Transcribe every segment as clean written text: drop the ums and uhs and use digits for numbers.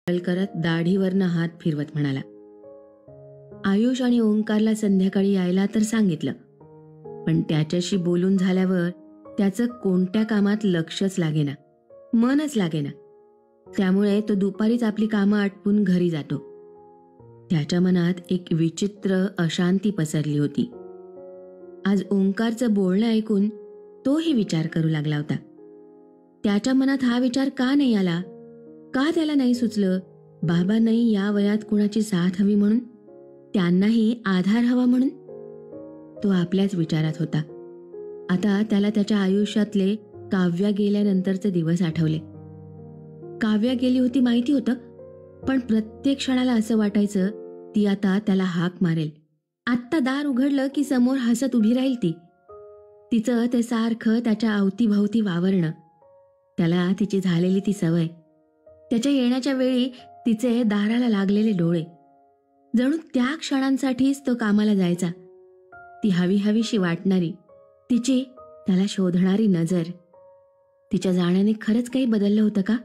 करत दाढीवरनं हात फिरवत म्हणाला, आयुष आणि ओंकारला संध्याकाळी यायला तर सांगितलं, पण त्याच्याशी बोलून झाल्यावर त्याचं कोणत्या कामात लक्षच लागेना, मनच लागेना. त्यामुळे तो दुपारीच आपली कामं आटपून घरी जातो. त्याच्या मनात एक विचित्र अशांती पसरली होती. आज ओंकारचं बोलणं ऐकून तोही विचार करू लागला होता. त्याच्या मनात हा विचार का नाही आला? का त्याला नाही सुचलं बाबांनाही या वयात कुणाची साथ हवी म्हणून, त्यांनाही आधार हवा म्हणून? तो आपल्याच विचारात होता. आता त्याला त्याच्या आयुष्यातले काव्या गेल्यानंतरचे दिवस आठवले. काव्या गेली होती माहिती होतं, पण प्रत्येक क्षणाला असं वाटायचं ती आता त्याला हाक मारेल. आत्ता दार उघडलं की समोर हसत उभी राहील ती. तिचं ते सारखं त्याच्या अवतीभवती वावरणं, त्याला तिची झालेली ती सवय, त्याच्या येण्याच्या वेळी तिचे दाराला लागलेले डोळे, जणू त्या क्षणांसाठीच तो कामाला जायचा. ती हवी हवीशी वाटणारी, तिची त्याला शोधणारी नजर. तिच्या जाण्याने खरंच काही बदललं होतं का?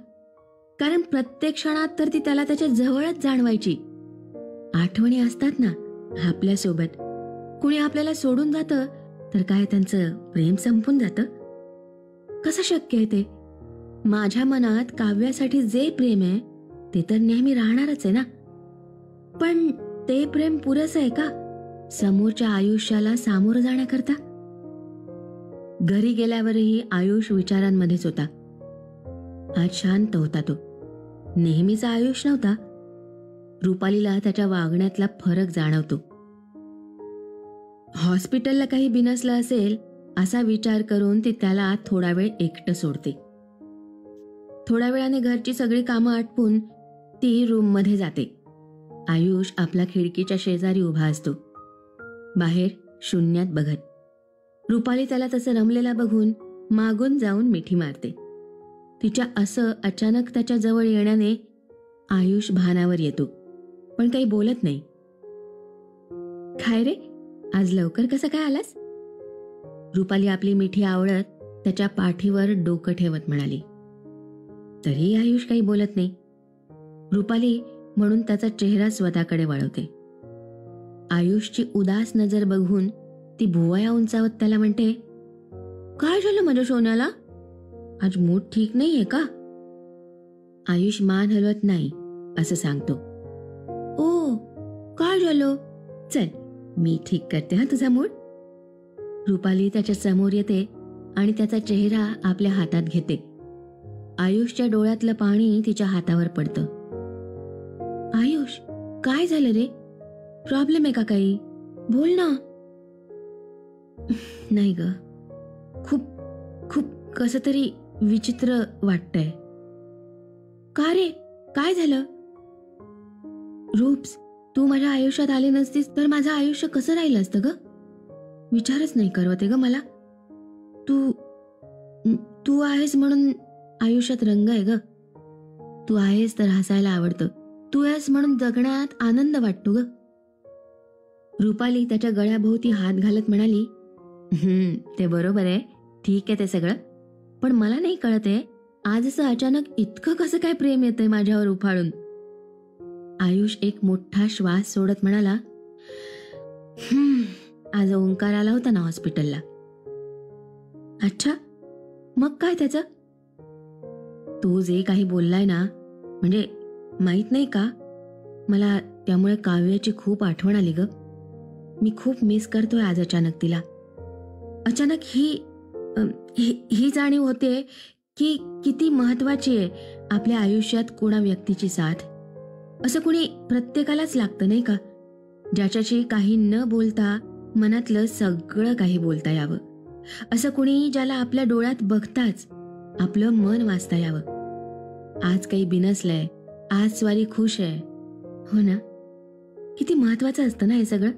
कारण प्रत्येक क्षणात तर ती त्याला त्याच्या जवळच जाणवायची. आठवणी असतात ना आपल्यासोबत, कुणी आपल्याला सोडून जातं तर काय त्यांचं प्रेम संपून जातं? कसं शक्य आहे ते? माझ्या मनात काव्यासाठी जे प्रेम आहे ते तर नेहमी राहणारच आहे ना. पण ते प्रेम पुरेसं आहे का समोरच्या आयुष्याला सामोरं जाण्याकरता? घरी गेल्यावरही आयुष विचारांमध्येच होता. आज शांत होता तो. नेहमीचा आयुष नव्हता. रुपालीला त्याच्या वागण्यातला फरक जाणवतो. हॉस्पिटलला काही बिनसलं असेल असा विचार करून ती त्याला थोडा वेळ एकटं सोडते. थोड्या वेळाने घरची सगळी कामं आटपून ती रूममध्ये जाते. आयुष आपला खिडकीच्या शेजारी उभा असतो, बाहेर शून्यात बघत. रुपाली त्याला तसं रमलेला बघून मागून जाऊन मिठी मारते. तिच्या असं अचानक त्याच्या जवळ येण्याने आयुष भानावर येतो, पण काही बोलत नाही. काय रे, आज लवकर कसं काय आलास? रुपाली आपली मिठी आवळत त्याच्या पाठीवर डोकं ठेवत म्हणाली. तरी आयुष काही बोलत नाही. रुपाली म्हणून त्याचा चेहरा स्वतःकडे वळवते. आयुषची उदास नजर बघून ती भुवया उंचावत त्याला म्हणते, काय झालं माझ्या सोन्याला? आज मूड ठीक नाहीये का? आयुष मान हलवत नाही असं सांगतो. ओ, काय झालं? चल मी ठीक करते हा तुझा मूड. रुपाली त्याच्या समोर येते आणि त्याचा चेहरा आपल्या हातात घेते. आयुषच्या डोळ्यातलं पाणी तिच्या हातावर पडतं. आयुष, काय झालं रे? प्रॉब्लेम आहे का काही? बोल ना. नाही ग, खूप खूप कसं तरी विचित्र वाटतंय. का रे, काय झालं? रूप्स, तू माझ्या आयुष्यात आली नसतीस तर माझं आयुष्य कसं राहिलं असतं ग? विचारच नाही करवते ग मला. तू आहेस म्हणून आयुष्यात रंग आहे ग. तू आहेस तर हसायला आवडतं. तू आहेस म्हणून जगण्यात आनंद वाटतो ग. रुपाली त्याच्या गळ्याभोवती हात घालत म्हणाली, ते बरोबर आहे, ठीक आहे ते सगळं, पण मला नाही कळत आहे आज असं अचानक इतकं कसं काय प्रेम येतंय माझ्यावर उफाळून. आयुष एक मोठा श्वास सोडत म्हणाला, आज ओंकार आला होता ना हॉस्पिटलला. अच्छा, मग काय त्याचं? तो जे काही बोललाय ना, म्हणजे माहित नाही का, मला त्यामुळे काव्याची खूप आठवण आली ग. मी खूप मिस करतोय आज अचानक तिला. अचानक ही जाणीव होते की किती महत्वाची आहे आपल्या आयुष्यात कोणा व्यक्तीची साथ. असं कुणी प्रत्येकालाच लागतं नाही का, ज्याच्याशी काही न बोलता मनातलं सगळं काही बोलता यावं. असं कुणी ज्याला आपल्या डोळ्यात बघताच आपलं मन वाचता यावं. आज काही बिनसलंय, आज स्वारी खुश आहे, हो ना? किती महत्वाचं असतं ना हे सगळं,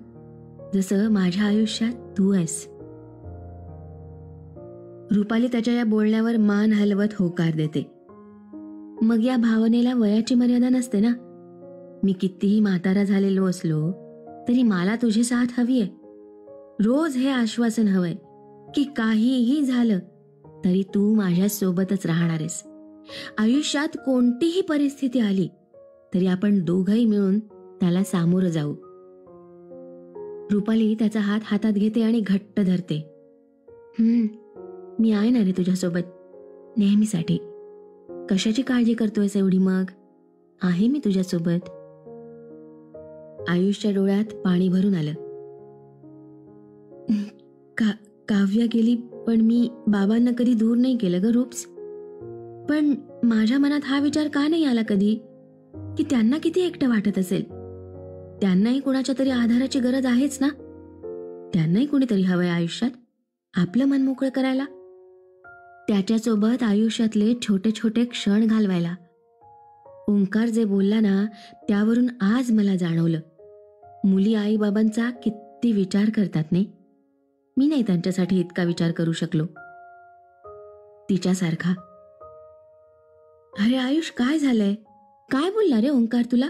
जसं माझ्या आयुष्यात तू आहेस. रुपाली त्याच्या या बोलण्यावर मान हलवत होकार देते. मग या भावनेला वयाची मर्यादा नसते ना. मी कितीही म्हातारा झालेलो असलो तरी मला तुझी साथ हवी आहे. रोज हे आश्वासन हवंय की काहीही झालं तरी तू माझ्या सोबतच राहणार आहेस. आयुष्यात कोणतीही परिस्थिती आली तरी आपण दोघंही मिळून त्याला सामोरं जाऊ. रुपाली त्याचा हात हातात घेते आणि घट्ट धरते. मी आहे ना रे तुझ्यासोबत, नेहमीसाठी. कशाची काळजी करतोयस एवढी मग? आहे मी तुझ्यासोबत. आयुषच्या डोळ्यात पाणी भरून आलं. काव्या गेली, पण मी बाबांना कधी दूर नाही केलं ग रूप्स. पण माझ्या मनात हा विचार का नाही आला कधी की त्यांना किती एकटं वाटत असेल. त्यांनाही कुणाच्या तरी आधाराची गरज आहेच ना. त्यांनाही कुणीतरी हवंय आयुष्यात आपलं मन मोकळं करायला, त्याच्यासोबत आयुष्यातले छोटे छोटे क्षण घालवायला. ओंकार जे बोलला ना, त्यावरून आज मला जाणवलं, मुली आईबाबांचा किती विचार करतात नाही. मी नाही त्यांच्यासाठी इतका विचार करू शकलो तिच्यासारखा. अरे आयुष, काय झालंय? काय बोलला रे ओंकार तुला?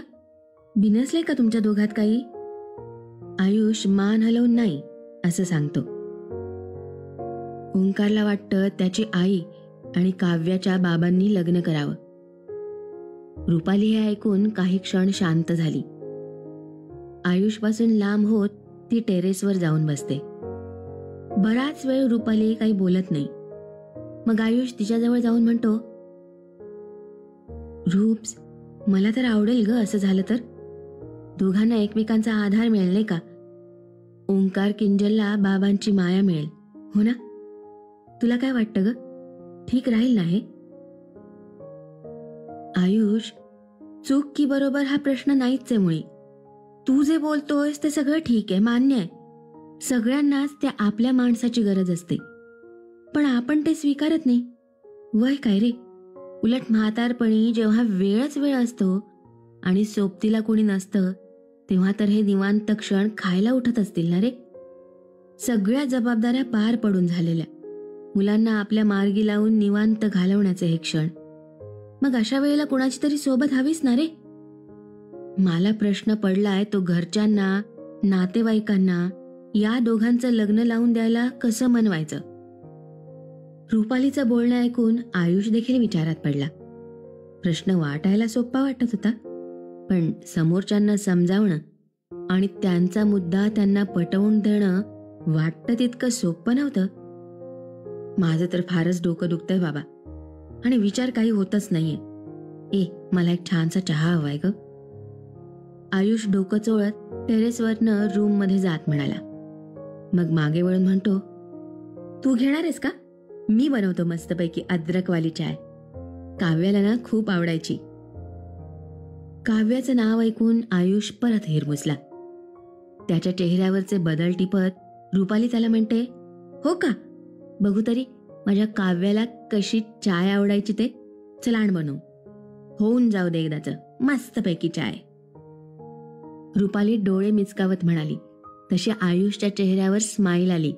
बिनसलंय का तुमच्या दोघात काही? आयुष मान हलवून नाही असं सांगतो. ओंकारला वाटतं त्याची आई आणि काव्याच्या बाबांनी लग्न करावं. रुपाली हे ऐकून काही क्षण शांत झाली. आयुषपासून लांब होत ती टेरेसवर जाऊन बसते. बराच वेळ रुपाली काही बोलत नाही. मग आयुष तिच्याजवळ जाऊन म्हणतो, रूप्स, मला तर आवडेल ग असं झालं तर. दोघांना एकमेकांचा आधार मिळेल नाही का. ओंकार किंजलला बाबांची माया मिळेल, हो ना? तुला काय वाटतं ग? ठीक राहील ना हे? आयुष, चूक की बरोबर हा प्रश्न नाहीच आहे मुळी. तू जे बोलतोयस ते सगळं ठीक आहे, मान्य आहे. सगळ्यांनाच त्या आपल्या माणसाची गरज असते, पण आपण ते स्वीकारत नाही. वय काय रे? उलट म्हातारपणी जेव्हा वेळच वेळ असतो आणि सोबतीला कोणी नसतं, तेव्हा तर हे निवांत क्षण खायला उठत असतील ना रे. सगळ्या जबाबदाऱ्या पार पडून झालेल्या, मुलांना आपल्या मार्गी लावून निवांत घालवण्याचे हे क्षण. मग अशा वेळेला कोणाची तरी सोबत हवीच ना रे. मला प्रश्न पडलाय तो घरच्यांना, नातेवाईकांना या दोघांचं लग्न लावून द्यायला कसं मनवायचं. रुपालीचं बोलणं ऐकून आयुष देखील विचारात पडला. प्रश्न वाटायला सोपा वाटत होता, पण समोरच्यांना समजावणं आणि त्यांचा मुद्दा त्यांना पटवून देणं वाटतं तितकं सोपं नव्हतं. माझं तर फारच डोकं दुखतंय बाबा, आणि विचार काही होतच नाहीये. मला एक छानसा चहा हवाय ग. आयुष डोकं चोळत टेरेसवरनं रूम मध्ये जात म्हणाला. मग मागे वळून म्हणतो, तू घेणार आहेस का? मी बनवतो मस्तपैकी अद्रकवाली चाय. काव्याला ना खूप आवडायची. काव्याचं नाव ऐकून आयुष परत हिरमुसला. त्याच्या चेहऱ्यावरचे बदल टिपत रुपाली त्याला म्हणते, हो का? बघू तरी माझ्या काव्याला कशी चाय आवडायची ते. चल आण बनवू. होऊन जाऊ दे एकदाच मस्तपैकी चाय. रुपाली डोळे मिचकावत म्हणाली. तशी आयुषच्या चेहऱ्यावर स्माईल आली.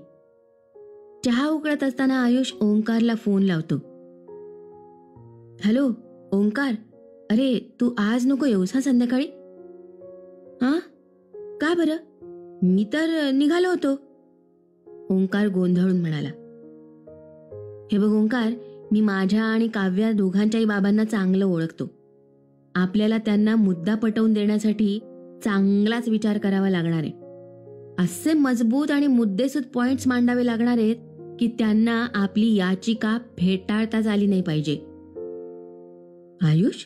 चहा उकळत असताना आयुष ओंकारला फोन लावतो. हॅलो ओंकार, अरे तू आज नको येऊस हा संध्याकाळी. हा, का बरं? मी तर निघालो होतो. ओंकार गोंधळून म्हणाला. हे बघ ओंकार, मी माझ्या आणि काव्या दोघांच्याही बाबांना चांगलं ओळखतो. आपल्याला त्यांना मुद्दा पटवून देण्यासाठी चांगलाच विचार करावा लागणार आहे. असे मजबूत आणि मुद्देसूद पॉइंट्स मांडावे लागणार आहेत की त्यांना आपली याचिका फेटाळताच आली नाही पाहिजे. आयुष,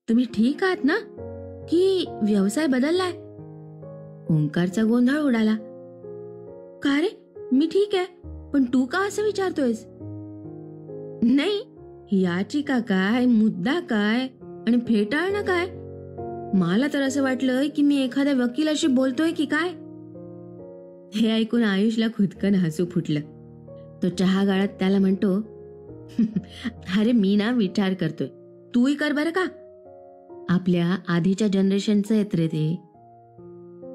तुम्ही ठीक आहात ना? की व्यवसाय बदललाय? ओंकारचा गोंधळ उडाला. का रे, मी ठीक आहे, पण तू का असं विचारतोयस? नाही, याचिका काय, मुद्दा काय आणि फेटाळणं काय? मला तर असं वाटलं की मी एखाद्या वकिलाशी बोलतोय की काय. हे ऐकून आयुषला खुदकन हसू फुटलं. तो चहा गाळत त्याला म्हणतो, अरे मी ना विचार करतोय, तूही कर बरं का. आपल्या आधीच्या जनरेशनचं येत रे ते.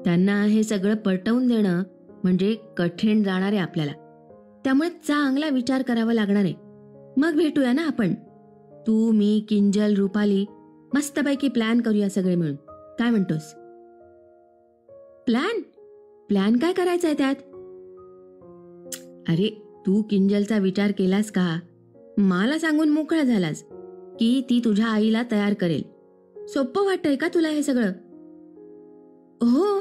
त्यांना हे सगळं पटवून देणं म्हणजे कठीण जाणार आहे आपल्याला. त्यामुळे चांगला विचार करावा लागणार आहे. मग भेटूया ना आपण, तू, मी, किंजल, रुपाली. मस्तपैकी प्लॅन करूया सगळे मिळून. काय म्हणतोस? प्लॅन काय करायचा आहे त्यात? अरे तू किंजलचा विचार केलास का? मला सांगून मोकळा झालास की ती तुझ्या आईला तयार करेल. सोपं वाटतंय का तुला हे सगळं? हो,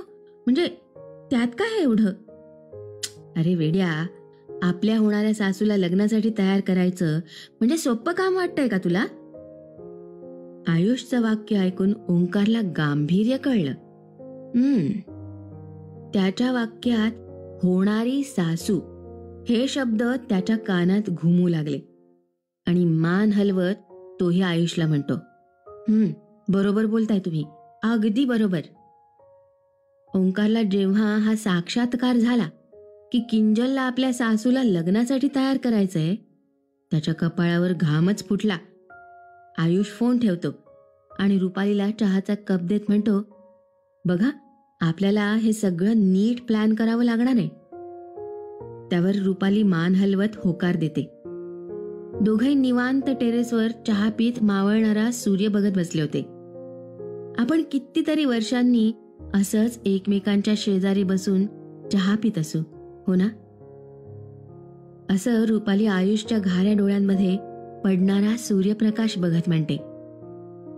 म्हणजे त्यात काय आहे एवढं? अरे वेड्या, आपल्या होणाऱ्या सासूला लग्नासाठी तयार करायचं म्हणजे सोपं काम वाटतंय का तुला? आयुषचं वाक्य ऐकून ओंकारला गांभीर्य कळलं. त्याच्या वाक्यात होणारी सासू हे शब्द त्याच्या कानात घुमू लागले आणि मान हलवत तोही आयुषला म्हणतो, बरोबर बोलताय तुम्ही, अगदी बरोबर. ओंकारला जेव्हा हा साक्षात्कार झाला की किंजलला आपल्या सासूला लग्नासाठी तयार करायचंय, त्याच्या कपाळावर घामच फुटला. आयुष फोन ठेवतो आणि रुपालीला चहाचा कप देत म्हणतो, बघा, आपल्याला हे सगळं नीट प्लॅन करावं लागणार आहे. त्यावर रुपाली मान हलवत होकार देते. दोघंही निवांत टेरेसवर चहा पीत मावळणारा सूर्य बघत बसले होते. आपण कितीतरी वर्षांनी असंच एकमेकांच्या शेजारी बसून चहा पीत असू, हो ना? असं रुपाली आयुषच्या घाऱ्या डोळ्यांमध्ये पडणारा सूर्यप्रकाश बघत म्हणते.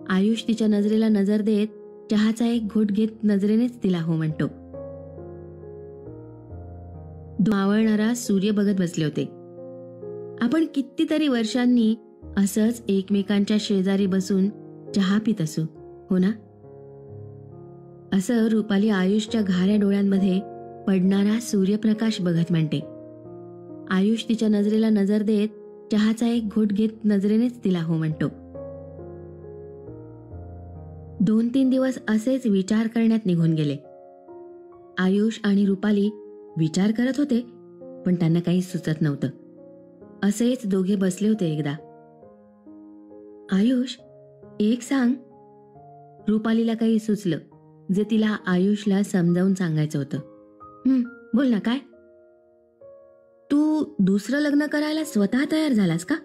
आयुष तिच्या नजरेला नजर देत चहाचा एक घोट घेत नजरेनेच तिला हो म्हणतो. मावळणारा सूर्य बघत बसले होते. आपण कितीतरी वर्षांनी असंच एकमेकांच्या शेजारी बसून चहा पीत असू, हो ना? असं रुपाली आयुषच्या घाऱ्या डोळ्यांमध्ये पडणारा सूर्यप्रकाश बघत म्हणते. आयुष तिच्या नजरेला नजर देत चहाचा एक घोट घेत नजरेनेच तिला हो म्हणतो. 2-3 दिवस असेच विचार करण्यात निघून गेले. आयुष आणि रुपाली विचार करत होते, पण त्यांना काही सुचत नव्हतं. असेच दोघे बसले होते एकदा. आयुष, एक सांग. रुपालीला काही सुचलं जे तिला आयुषला समजावून सांगायचं होतं. बोल ना, काय? तू दुसरं लग्न करायला स्वतः तयार झालास का?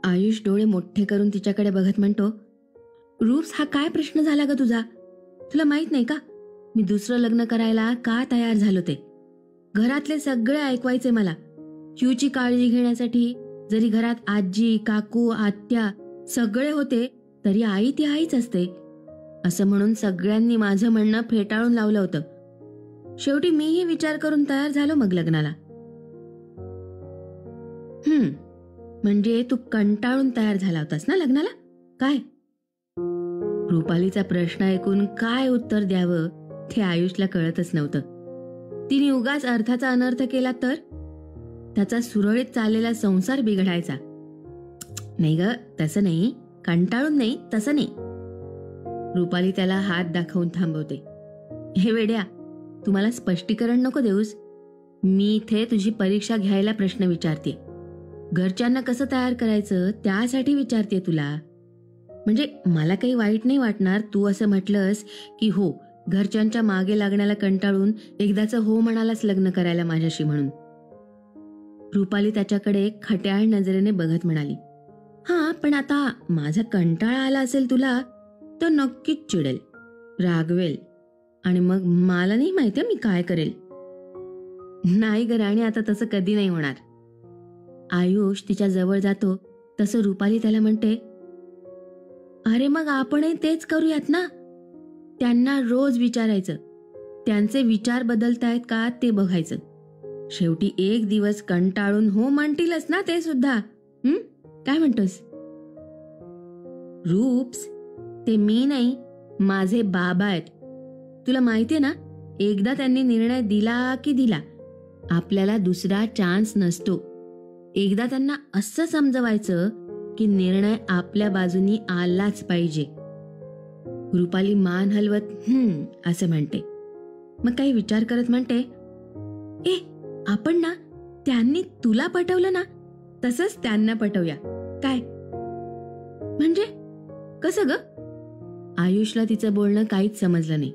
आयुष डोळे मोठे करून तिच्याकडे बघत म्हणतो, रूप्स, हा काय प्रश्न झाला ग तुझा? तुला माहित नाही का मी दुसरं लग्न करायला का तयार झालो ते? घरातले सगळे ऐकवायचे मला. चिऊची काळजी घेण्यासाठी जरी घरात आजी, काकू, आत्या सगळे होते तरी आई ती आईच असते असं म्हणून सगळ्यांनी माझं म्हणणं फेटाळून लावलं होतं. शेवटी मीही विचार करून तयार झालो मग लग्नाला. म्हणजे तू कंटाळून तयार झाला होतास ना लग्नाला, काय? रुपालीचा प्रश्न ऐकून काय उत्तर द्यावं ते आयुषला कळतच नव्हतं. तिने उगाच अर्थाचा अनर्थ केला तर त्याचा सुरळीत चाललेला संसार बिघडायचा. नाही ग, तसं नाही, कंटाळून नाही, तसं नाही. रुपाली त्याला हात दाखवून थांबवते. हे वेड्या, तुम्हाला स्पष्टीकरण नको देऊस. मी इथे तुझी परीक्षा घ्यायला प्रश्न विचारते. घरच्यांना कसं तयार करायचं त्यासाठी विचारते तुला. म्हणजे मला काही वाईट नाही वाटणार तू असं म्हटलंस की हो, घरच्यांच्या मागे लागण्याला कंटाळून एकदाचं हो म्हणालास लग्न करायला माझ्याशी म्हणून. रुपाली त्याच्याकडे खट्याळ नजरेने बघत म्हणाली, पण आता माझा कंटाळा आला असेल तुला तर नक्कीच चिडेल, रागवेल आणि मग मला नाही माहिती मी काय करेल. नाही ग राणी, आता तसं कधी नाही होणार. आयुष तिच्या जवळ जातो तसं रुपाली त्याला म्हणते, अरे मग आपणही तेच करूयात ना. त्यांना रोज विचारायचं, त्यांचे विचार बदलतायत का ते बघायचं. शेवटी एक दिवस कंटाळून हो म्हणतीलच ना ते सुद्धा. काय म्हणतोस? रूप्स, ते मी नाही, माझे बाबा आहेत. तुला माहितीये ना, एकदा त्यांनी निर्णय दिला की दिला, आपल्याला दुसरा चान्स नसतो. एकदा त्यांना असं समजवायचं की निर्णय आपल्या बाजूनी आलाच पाहिजे. रुपाली मान हलवत असं म्हणते. मग काही विचार करत म्हणते, आपण ना त्यांनी तुला पटवलं ना तसंच त्यांना पटवूया, काय? म्हणजे कसं ग? आयुषला तिचं बोलणं काहीच समजलं नाही.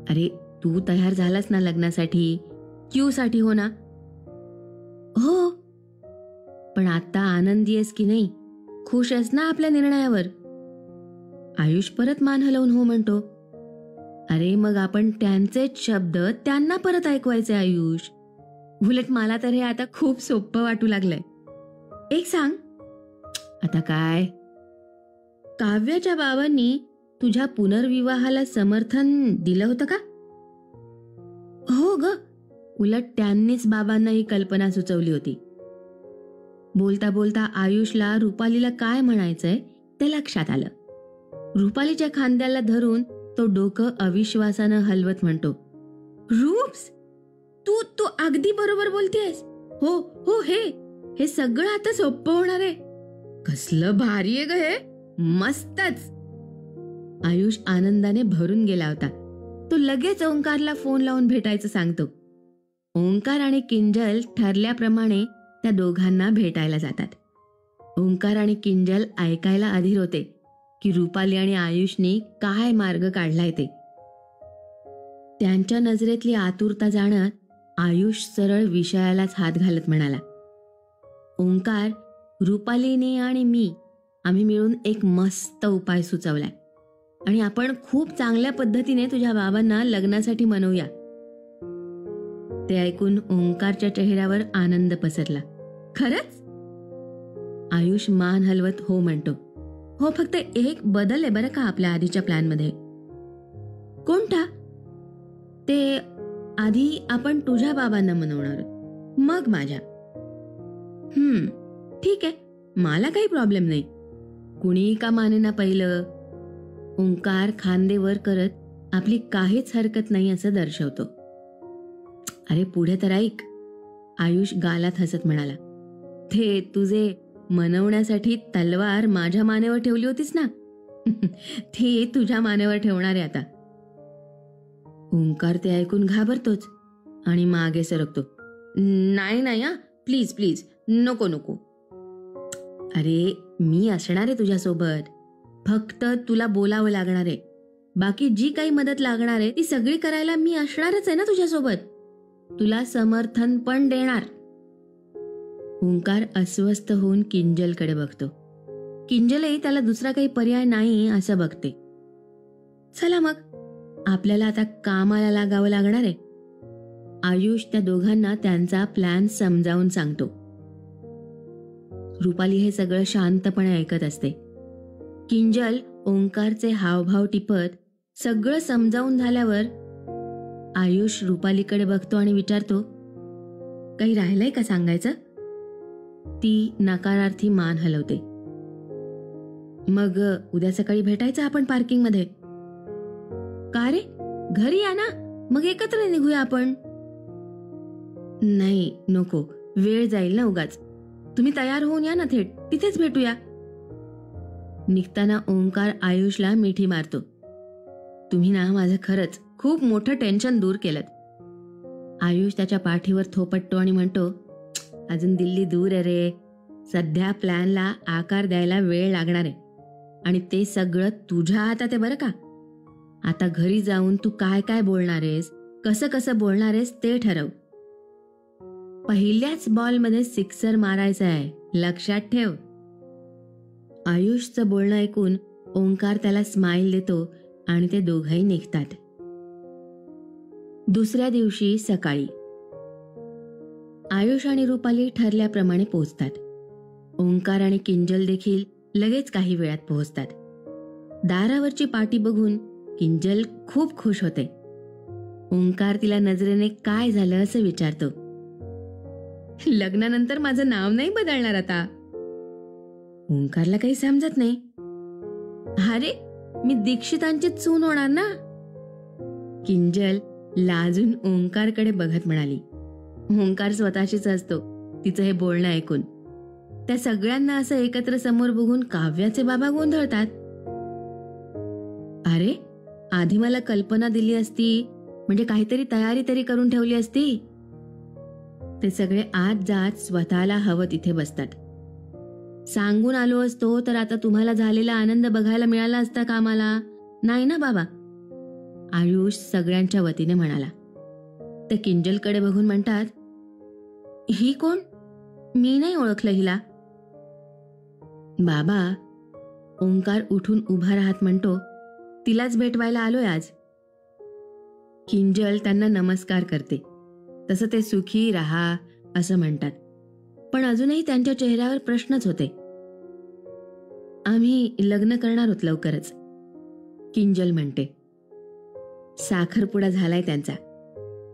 अरे, तू तयार झालास ना लग्नासाठी, क्यू साठी, हो ना? हो, पण आता आनंदी आहेस की नाही? खुश आहेस ना आपल्या निर्णयावर? आयुष परत मान हलवून हो म्हणतो. अरे मग आपण त्यांचेच शब्द त्यांना परत ऐकवायचे आयुष. उलट मला तर हे आता खूप सोपं वाटू लागलंय. एक सांग. आता काय? काव्याच्या बाबांनी तुझ्या पुनर्विवाहाला समर्थन दिलं होतं का? हो ग, उलट त्यांनीच बाबांना ही कल्पना सुचवली होती. बोलता बोलता आयुषला रुपालीला काय म्हणायचंय ते लक्षात आलं. रुपालीच्या खांद्याला धरून तो डोकं अविश्वासानं हलवत म्हणतो, रूप्स, तू तू अगदी बरोबर बोलतेस. हो हो, हे सगळं आता सोपं होणार आहे. कसलं भारी आहे ग हे, मस्तच. आयुष आनंदाने भरून गेला होता. तो लगेच ओंकारला फोन लावून भेटायचं सांगतो. ओंकार आणि किंजल ठरल्याप्रमाणे त्या दोघांना भेटायला जातात. ओंकार आणि किंजल ऐकायला अधीर होते की रुपाली आणि आयुषने काय मार्ग काढलाय ते. त्यांच्या नजरेतली आतुरता जाणत आयुष सरळ विषयालाच हात घालत म्हणाला, ओंकार, रुपालीने आणि आम्ही मिळून एक मस्त उपाय सुचवलाय आणि आपण खूप चांगल्या पद्धतीने तुझ्या बाबांना लग्नासाठी मनवूया. ते ऐकून ओंकारच्या चेहऱ्यावर आनंद पसरला. खरंच? आयुष मान हलवत हो म्हणतो. हो, फक्त एक बदल आहे बरं का आपल्या आधीच्या प्लॅनमध्ये. कोणता? ते आधी आपण तुझ्या बाबांना मनवणार, मग माझ्या. ठीक आहे, मला काही प्रॉब्लेम नाही. कुणी का मानेना पहिलं. ओंकार खांदेवर करत आपली काहीच हरकत नाही असं दर्शवतो. अरे पुढे तर ऐक, आयुष गालात हसत म्हणाला. ते तुझे मनवण्यासाठी तलवार माझ्या मानेवर ठेवली होतीस ना, ती तुझ्या मानेवर ठेवणार आहे आता. ओंकार ते ऐकून घाबरतोच आणि मागे सरकतो. नाही नाही, प्लीज प्लीज, नको नको. अरे मी असणार आहे तुझ्यासोबत, फक्त तुला बोलावं लागणार आहे. बाकी जी काही मदत लागणार आहे ती सगळी करायला मी असणारच आहे ना तुझ्यासोबत. तुला समर्थन पण देणार. ओंकार अस्वस्थ होऊन किंजलकडे बघतो. किंजलही त्याला दुसरा काही पर्याय नाही असं बघते. चला मग, आपल्याला आता कामाला लागावं लागणार आहे. आयुष त्या दोघांना त्यांचा प्लॅन समजावून सांगतो. रुपाली हे सगळं शांतपणे ऐकत असते. किंजल ओंकारचे हावभाव टिपत सगळं समजावून झाल्यावर आयुष रुपालीकडे बघतो आणि विचारतो, काही राहिलंय का सांगायचं? ती नकारार्थी मान हलवते. मग उद्या सकाळी भेटायचं आपण पार्किंगमध्ये. का रे, घरी या ना, मग एकत्र निघूया आपण. नाही नको, वेळ जाईल ना उगाच. तुम्ही तयार होऊन या ना, थेट तिथेच भेटूया. निघताना ओंकार आयुषला मिठी मारतो. तुम्ही ना माझं खरंच खूप मोठं टेन्शन दूर केलं. आयुष त्याच्या पाठीवर थोपटतो आणि म्हणतो, अजून दिल्ली दूर आहे रे. सध्या प्लॅनला आकार द्यायला वेळ लागणार आहे आणि ते सगळं तुझ्या हातात आहे बरं का. आता घरी जाऊन तू काय काय बोलणार आहेस, कसं कसं बोलणार आहेस ते ठरव. पहिल्याच बॉलमध्ये सिक्सर मारायचा आहे, लक्षात ठेव. आयुषचं बोलणं ऐकून ओंकार त्याला स्माईल देतो आणि ते दोघंही निघतात. दुसऱ्या दिवशी सकाळी आयुष आणि रुपाली ठरल्याप्रमाणे पोहोचतात. ओंकार आणि किंजल देखील लगेच काही वेळात पोहोचतात. दारावरची पाटी बघून किंजल खूप खुश होते. ओंकार तिला नजरेने काय झालं असं विचारतो. लग्नानंतर माझं नाव नाही बदलणार आता. ओंकारला काही समजत नाही. अरे मी दीक्षितांची सून होणार ना. किंजल लाजून ओंकारकडे बघत म्हणाली. ओंकार स्वतःशीच हसतो तिचं हे बोलणं ऐकून. त्या सगळ्यांना असं एकत्र समोर बघून काव्याचे बाबा गोंधळतात. अरे आधी मला कल्पना दिली असती म्हणजे काहीतरी तयारी तरी करून ठेवली असती. ते सगळे आत जात स्वतःला हवं तिथे बसतात. सांगून आलो असतो तर आता तुम्हाला झालेला आनंद बघायला मिळाला असता का आम्हाला? नाही ना बाबा, आयुष सगळ्यांच्या वतीने म्हणाला. ते किंजलकडे बघून म्हणतात, ही कोण? मी नाही ओळखलं हिला. बाबा, ओंकार उठून उभा राहत म्हणतो, तिलाच भेटवायला आलोय आज. किंजल त्यांना नमस्कार करते. तसं ते सुखी राहा असं म्हणतात, पण अजूनही त्यांच्या चेहऱ्यावर प्रश्नच होते. आम्ही लग्न करणार आहोत लवकरच, किंजल म्हणते. साखरपुडा झालाय त्यांचा.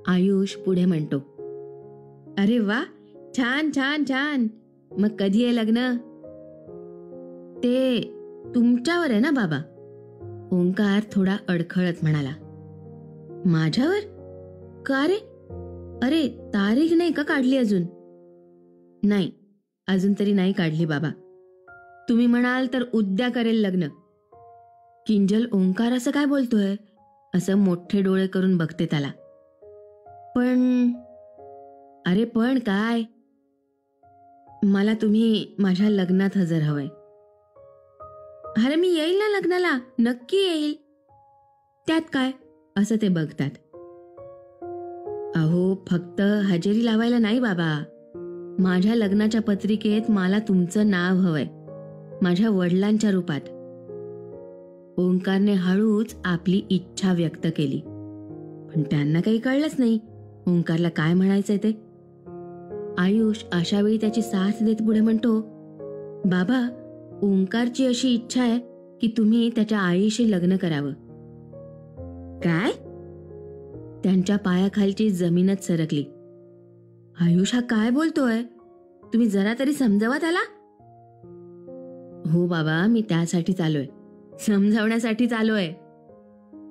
आयुष पुढे म्हणतो, अरे वा, छान छान छान. मग कधी आहे लग्न? ते तुमच्यावर आहे ना बाबा, ओंकार थोडा अडखळत म्हणाला. माझ्यावर? का रे? अरे तारीख नाही का काढली अजून? नाही, अजून तरी नाही काढली बाबा. तुम्ही म्हणाल तर उद्या करेल लग्न. किंजल ओंकार असं काय बोलतोय असं मोठे डोळे करून बघते त्याला. पण अरे पण काय? मला तुम्ही माझ्या लग्नात हजर हवंय. अरे मी येईल ना लग्नाला, नक्की येईल. त्यात काय असं ते बघतात. अहो फक्त हजेरी लावायला नाही बाबा, माझ्या लग्नाच्या पत्रिकेत मला तुमचं नाव हवंय, माझ्या वडिलांच्या रूपात. ओंकारने हळूच आपली इच्छा व्यक्त केली, पण त्यांना काही कळलंच नाही ओंकारला काय म्हणायचंय ते. आयुष अशा वेळी त्याची साथ देत पुढे म्हणतो, बाबा ओंकारची अशी इच्छा आहे की तुम्ही त्याच्या आईशी लग्न करावं. काय? त्यांच्या पायाखालची जमीनच सरकली. आयुष हा काय बोलतोय? तुम्ही जरा तरी समजावा त्याला. हो बाबा, मी त्यासाठीच आलोय, समजावण्यासाठीच आलोय.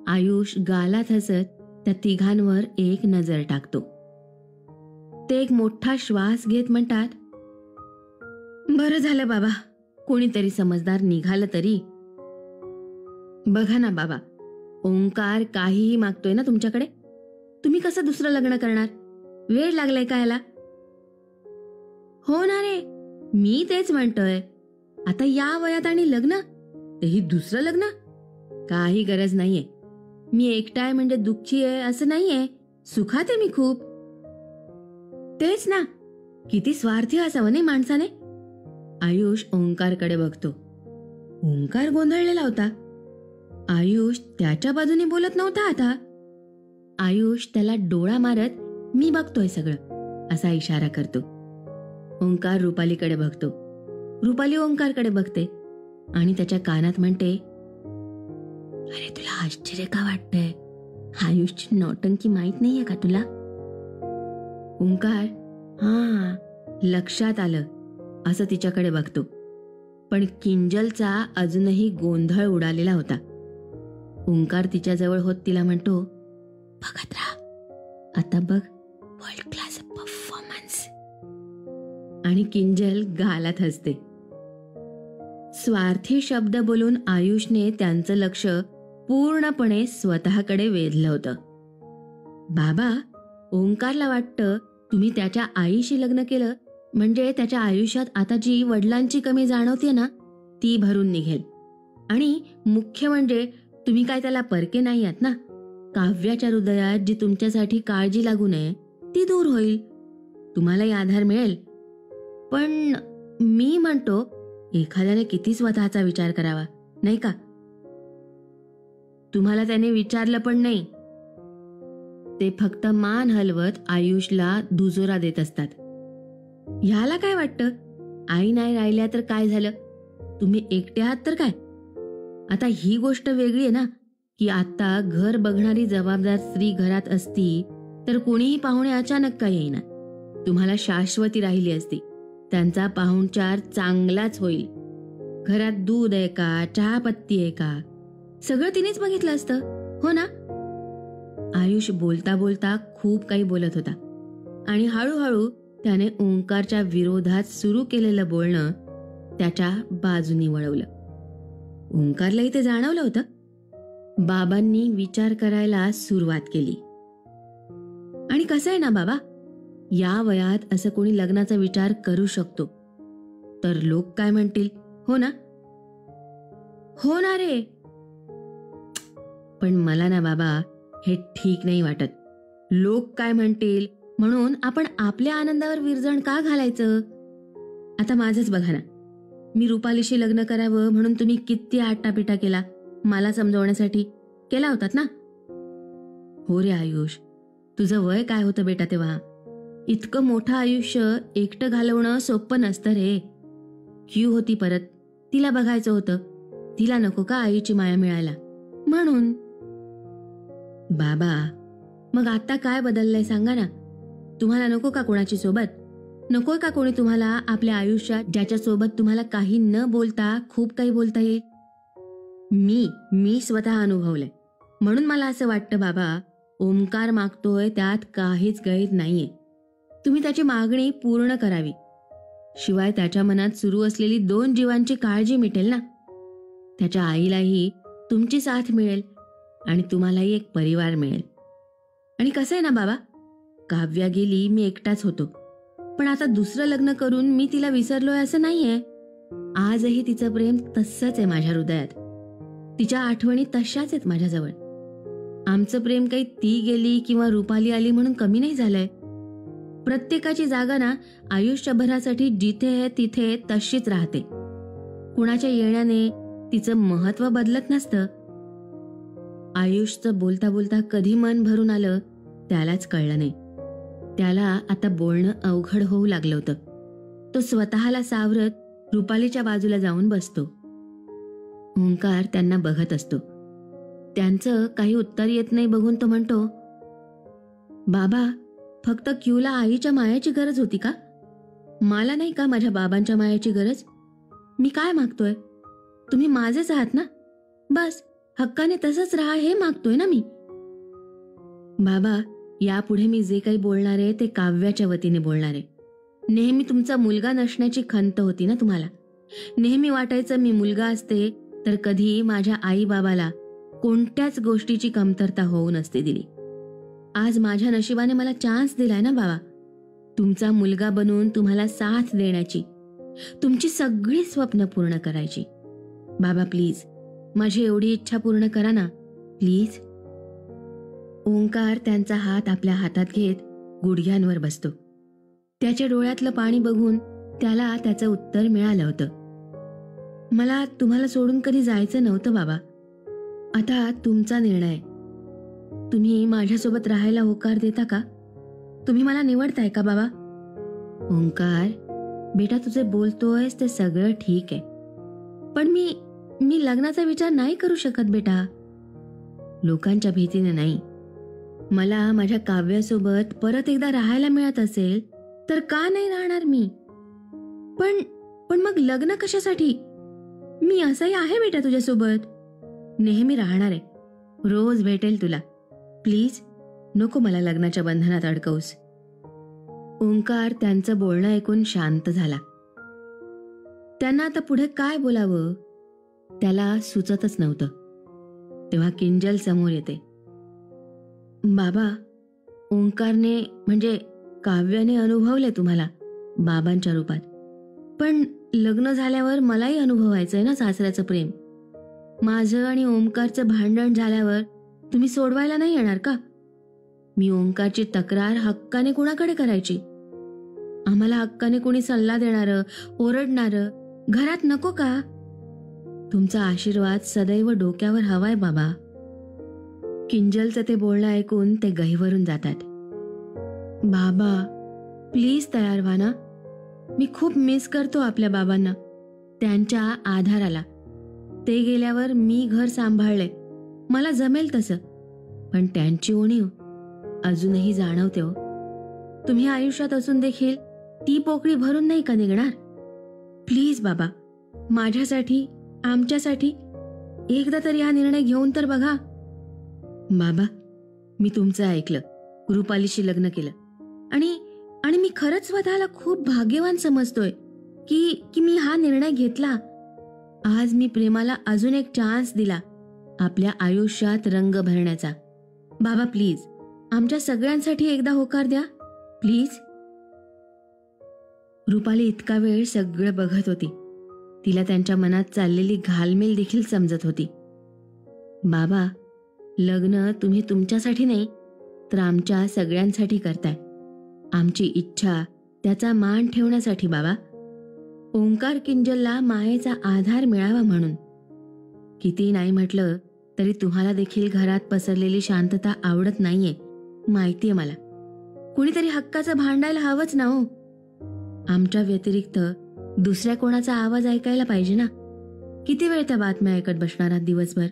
आयुष गालात हसत त्या तिघांवर एक नजर टाकतो. ते एक मोठा श्वास घेत म्हणतात, बरं झालं बाबा, कोणीतरी समजदार निघालं तरी. बघा ना बाबा, ओंकार काहीही मागतोय ना तुमच्याकडे. तुम्ही कसं दुसरं लग्न करणार? वेळ लागलाय का याला? हो ना रे, मी तेच म्हणतोय. आता या वयात आणि लग्न, तेही दुसरं लग्न? काही गरज नाहीये. मी एकटा आहे म्हणजे दुःखी आहे असं नाहीये, सुखात आहे मी खूप. तेच ना, किती स्वार्थी असावं नाही माणसाने. आयुष ओंकारकडे बघतो. ओंकार गोंधळलेला होता. आयुष त्याच्या बाजूने बोलत नव्हता आता. आयुष त्याला डोळा मारत मी बघतोय सगळं असा इशारा करतो. ओंकार रुपालीकडे बघतो. रुपाली ओंकारकडे बघते आणि त्याच्या कानात म्हणते, अरे तुला आश्चर्य का वाटतंय? आयुषची नौटंकी माहित नाहीये का तुला? ओंकार हा लक्षात आलं असं तिच्याकडे बघतो. पण किंजलचा अजूनही गोंधळ उडालेला होता. ओंकार तिच्याजवळ होत तिला म्हणतो, बघत राहा, आता बघ वर्ल्ड क्लास परफॉर्मन्स. आणि किंजल गालात हसते. स्वार्थी शब्द बोलून आयुषने त्यांचं लक्ष पूर्णपणे स्वतःकडे वेधलं होतं. बाबा, ओंकारला वाटतं तुम्ही त्याच्या आईशी लग्न केलं म्हणजे त्याच्या आयुष्यात आता जी वडिलांची कमी जाणवते ना ती भरून निघेल. आणि मुख्य म्हणजे तुम्ही काय त्याला परके नाही आहात ना. काव्याच्या हृदयात जी तुमच्यासाठी काळजी लागू नये ती दूर होईल, तुम्हालाही आधार मिळेल. पण मी म्हणतो एखाद्याने किती स्वतःचा विचार करावा नाही का? तुम्हाला त्याने विचारलं पण नाही. ते फक्त मान हलवत आयुषला दुजोरा देत असतात. ह्याला काय वाटतं? आई नाही राहिल्या तर काय झालं? तुम्ही एकटे आहात तर काय? आता ही गोष्ट वेगळी आहे ना की आता घर बघणारी जबाबदार स्त्री घरात असती तर कोणीही पाहुणे अचानक का येईना. तुम्हाला शाश्वती राहिली असती. त्यांचा पाहुणचार चांगलाच होईल. घरात दूध आहे का, चहापत्ती आहे का, सगळं तिनेच बघितलं असतं, हो ना? आयुष बोलता बोलता खूप काही बोलत होता आणि हळूहळू त्याने ओंकारच्या विरोधात सुरू केलेलं बोलणं त्याच्या बाजूनी वळवलं. ओंकारलाही ते जाणवलं होतं. बाबांनी विचार करायला सुरुवात केली. आणि कसं आहे ना बाबा, या वयात असं कोणी लग्नाचा विचार करू शकतो तर लोक काय म्हणतील, हो ना? हो ना रे. पण मला ना बाबा हे ठीक नाही वाटत. लोक काय म्हणतील म्हणून आपण आपल्या आनंदावर विरजण का घालायचं? आता माझंच बघा ना, मी रुपालीशी लग्न करावं म्हणून तुम्ही किती आटापिटा केला मला समजवण्यासाठी, केला होतात ना? हो रे आयुष, तुझं वय काय होतं बेटा तेव्हा? इतकं मोठं आयुष्य एकटं घालवणं सोपं नसतं रे. क्यू होती परत, तिला बघायचं होतं. तिला नको का आईची माया मिळायला म्हणून. बाबा, मग आता काय बदललंय सांगा ना. तुम्हाला नको का कोणाची सोबत? नकोय का कोणी तुम्हाला आपल्या आयुष्यात, ज्याच्या सोबत तुम्हाला काही न बोलता खूप काही बोलता येईल? मी स्वतः अनुभवलंय, म्हणून मला असं वाटतं बाबा, ओंकार मागतोय त्यात काहीच गैर नाहीये. तुम्ही त्याची मागणी पूर्ण करावी. शिवाय त्याच्या मनात सुरू असलेली 2 जीवांची काळजी मिटेल ना. त्याच्या आईलाही तुमची साथ मिळेल आणि तुम्हालाही एक परिवार मिळेल. आणि कसं आहे ना बाबा, काव्या गेली, मी एकटाच होतो. पण आता दुसरं लग्न करून मी तिला विसरलोय असं नाहीये. आजही तिचं प्रेम तसंच आहे माझ्या हृदयात. तिच्या आठवणी तशाच आहेत माझ्याजवळ. आमचं प्रेम काही ती गेली किंवा रुपाली आली म्हणून कमी नाही झालंय. प्रत्येकाची जागा ना आयुष्यभरासाठी जिथे आहे तिथे तशीच राहते. कुणाच्या येण्याने तिचं महत्व बदलत नसतं. आयुषचं बोलता बोलता कधी मन भरून आलं त्यालाच कळलं नाही. त्याला आता बोलणं अवघड होऊ लागलं होतं. तो स्वतःला सावरत रुपालीच्या बाजूला जाऊन बसतो. ओंकार त्यांना बघत असतो. त्यांचं काही उत्तर येत नाही बघून तो म्हणतो, बाबा, फक्त क्यूला आईच्या मायाची गरज होती का? मला नाही का माझ्या बाबांच्या मायाची गरज? मी काय मागतोय? तुम्ही माझेच आहात ना. बस हक्काने तसंच राहा हे मागतोय ना मी. बाबा, यापुढे मी जे काही बोलणार आहे ते काव्याच्या वतीने बोलणार आहे. नेहमी तुमचा मुलगा नसण्याची खंत होती ना तुम्हाला. नेहमी वाटायचं मी मुलगा असते तर कधी माझ्या आई बाबाला कोणत्याच गोष्टीची कमतरता होऊ नसते दिली. आज माझ्या नशिबाने मला चान्स दिलाय ना बाबा, तुमचा मुलगा बनून तुम्हाला साथ देण्याची, तुमची सगळी स्वप्न पूर्ण करायची. बाबा प्लीज, माझी एवढी इच्छा पूर्ण करा ना प्लीज. ओंकार त्यांचा हात आपल्या हातात घेत गुडघ्यांवर बसतो. त्याच्या डोळ्यातलं पाणी बघून त्याला त्याचं उत्तर मिळालं होतं. मला तुम्हाला सोडून कधी जायचं नव्हतं बाबा. आता तुमचा निर्णय. तुम्ही माझ्यासोबत राहायला होकार देता का? तुम्ही मला निवडताय का बाबा? ओंकार बेटा, तुझे बोलतोयस ते सगळं ठीक आहे, पण मी लग्नाचा विचार नाही करू शकत बेटा. लोकांच्या भीतीने नाही. मला माझ्या काव्यासोबत परत एकदा राहायला मिळत असेल तर का नाही राहणार मी? पण मग लग्न कशासाठी? मी असंही आहे बेटा तुझ्यासोबत. नेहमी राहणार आहे. रोज भेटेल तुला. प्लीज नको मला लग्नाच्या बंधनात अडकवूस. ओंकार त्यांचं बोलणं ऐकून शांत झाला. त्यांना आता पुढे काय बोलावं त्याला सुचतच नव्हतं. तेव्हा किंजल समोर येते. बाबा, ओंकारने म्हणजे काव्याने अनुभवले तुम्हाला बाबांच्या रूपात, पण लग्न झाल्यावर मलाही अनुभवायचंय ना सासऱ्याचं प्रेम. माझं आणि ओंकारचं भांडण झाल्यावर तुम्ही सोडवायला नाही येणार का? मी ओंकारची तक्रार हक्काने कुणाकडे करायची? आम्हाला हक्काने कोणी सल्ला देणारं, ओरडणारं घरात नको का? तुमचा आशीर्वाद सदैव डोक्यावर हवाय बाबा. किंजलचं ते बोलणं ऐकून ते गहिवरून जातात. बाबा प्लीज तयार व्हा ना. मी खूप मिस करतो आपल्या बाबांना, त्यांच्या आधाराला. ते गेल्यावर मी घर सांभाळले, मला जमेल तसं, पण त्यांची उणीव अजूनही जाणवते हो. तुम्ही आयुष्यात असून देखील ती पोकळी भरून नाही का निघणार? प्लीज बाबा, माझ्यासाठी, आमच्यासाठी एकदा तरी हा निर्णय घेऊन तर बघा. बाबा, मी तुमचं ऐकलं, रुपालीशी लग्न केलं आणि मी खरंच स्वतःला खूप भाग्यवान समजतोय की मी हा निर्णय घेतला. आज मी प्रेमाला अजून एक चान्स दिला आपल्या आयुष्यात रंग भरण्याचा. बाबा प्लीज, आमच्या सगळ्यांसाठी एकदा होकार द्या प्लीज. रुपाली इतका वेळ सगळं बघत होती. तिला त्यांच्या मनात चाललेली घालमेल देखील समजत होती. बाबा, लग्न तुम्ही तुमच्यासाठी नाही तर आमच्या सगळ्यांसाठी करताय. आमची इच्छा, त्याचा मान ठेवण्यासाठी बाबा. ओंकार किंजलला मायेचा आधार मिळावा म्हणून. किती नाही म्हटलं तरी तुम्हाला देखील घरात पसरलेली शांतता आवडत नाहीये, माहितीये मला. कुणीतरी हक्काचं भांडायला हवंच ना हो. आमच्या व्यतिरिक्त दुसऱ्या कोणाचा आवाज ऐकायला पाहिजे ना. किती वेळ त्या बातम्या ऐकत बसणार आहात दिवसभर?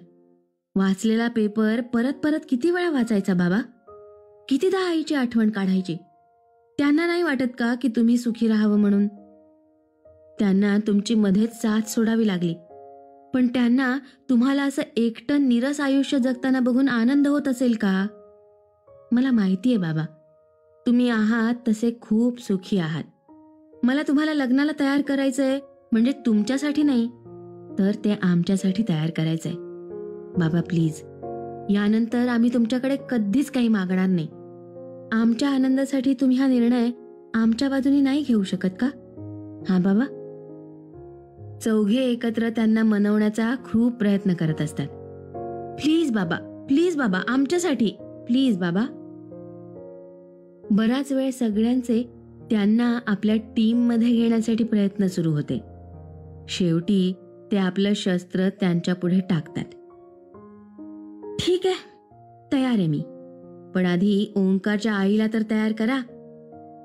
वाचलेला पेपर परत परत किती वेळा वाचायचा बाबा? कितीदा आईची आठवण काढायची? त्यांना नाही वाटत का की तुम्ही सुखी राहावं म्हणून? त्यांना तुमची मध्येच साथ सोडावी लागली, पण त्यांना तुम्हाला असं एकटं नीरस आयुष्य जगताना बघून आनंद होत असेल का? मला माहितीये बाबा, तुम्ही आहात तसे खूप सुखी आहात. मला तुम्हाला लग्नाला तयार करायचंय, म्हणजे तुमच्यासाठी नाही तर ते आमच्यासाठी तयार करायचंय. बाबा प्लीज, यानंतर आम्ही तुमच्याकडे कधीच काही मागणार नाही. आमच्या आनंदासाठी तुम्ही हा निर्णय आमच्या बाजूने नाही घेऊ शकत का? हा बाबा. चौघे एकत्र त्यांना मनवण्याचा खूप प्रयत्न करत असतात. प्लीज बाबा, प्लीज बाबा, आमच्यासाठी प्लीज बाबा. बराच वेळ सगळ्यांचे त्यांना आपल्या टीम मध्ये घेण्यासाठी प्रयत्न सुरू होते. शेवटी ते आपलं शस्त्र त्यांच्या पुढे टाकतात. ठीक आहे, तयार आहे मी, पण आधी ओंकारच्या आईला तर तयार करा.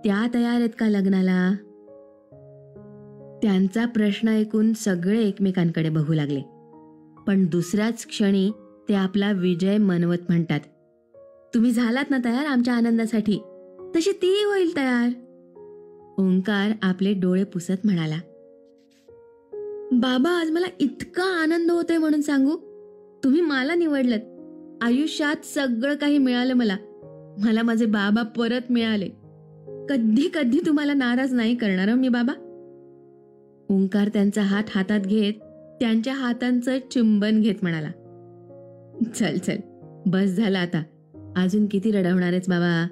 त्या तयार आहेत का लग्नाला? त्यांचा प्रश्न ऐकून सगळे एकमेकांकडे बघू लागले, पण दुसऱ्याच क्षणी ते आपला विजय मनवत म्हणतात, तुम्ही झालात ना तयार आमच्या आनंदासाठी, तशी तीही होईल तयार. ओंकार आपले डोळे पुसत म्हणाला, बाबा आज मला इतका आनंद होतोय म्हणून सांगू. तुम्ही मला निवडलत. आयुष्यात सगळं काही मिळालं मला. मला माझे बाबा परत मिळाले. कधी कधी तुम्हाला नाराज नाही करणार मी बाबा. ओंकार त्यांचा हात हातात घेत त्यांच्या हातांचं चुंबन घेत म्हणाला, चल चल बस झालं आता, अजून किती रडवणार आहेस बाबा.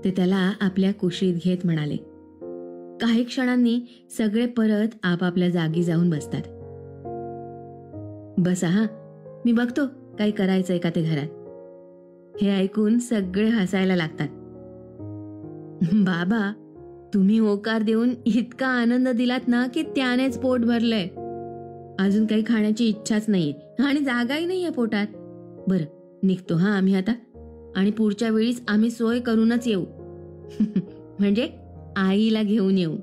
ते त्याला आपल्या कुशीत घेत म्हणाले. काही क्षणांनी सगळे परत आपापल्या जागी जाऊन बसतात. बसा हा, मी बघतो काही करायचंय का ते घरात. हे ऐकून सगळे हसायला लागतात. बाबा, तुम्ही होकार देऊन इतका आनंद दिलात ना की त्यानेच पोट भरलंय. अजून काही खाण्याची इच्छाच नाहीये आणि जागाही नाहीये पोटात. बरं, निघतो हा आम्ही आता, आणि पुढच्या वेळीस आम्ही सोय करूनच येऊ. म्हणजे आईला घेऊन येऊ.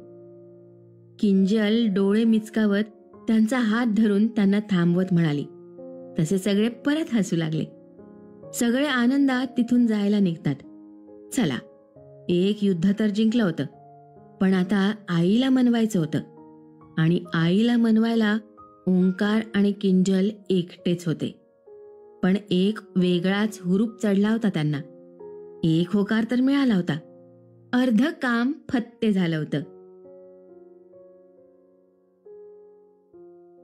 किंजल डोळे मिचकावत त्यांचा हात धरून त्यांना थांबवत म्हणाली. तसे सगळे परत हसू लागले. सगळे आनंदात तिथून जायला निघतात. चला, एक युद्ध तर जिंकलं होतं, पण आता आईला मनवायचं होतं, आणि आईला मनवायला ओंकार आणि किंजल एकटेच होते. पण एक वेगळाच हुरूप चढला होता त्यांना. एक होकार तर मिळाला होता. अर्ध काम फत्ते झालं होतं.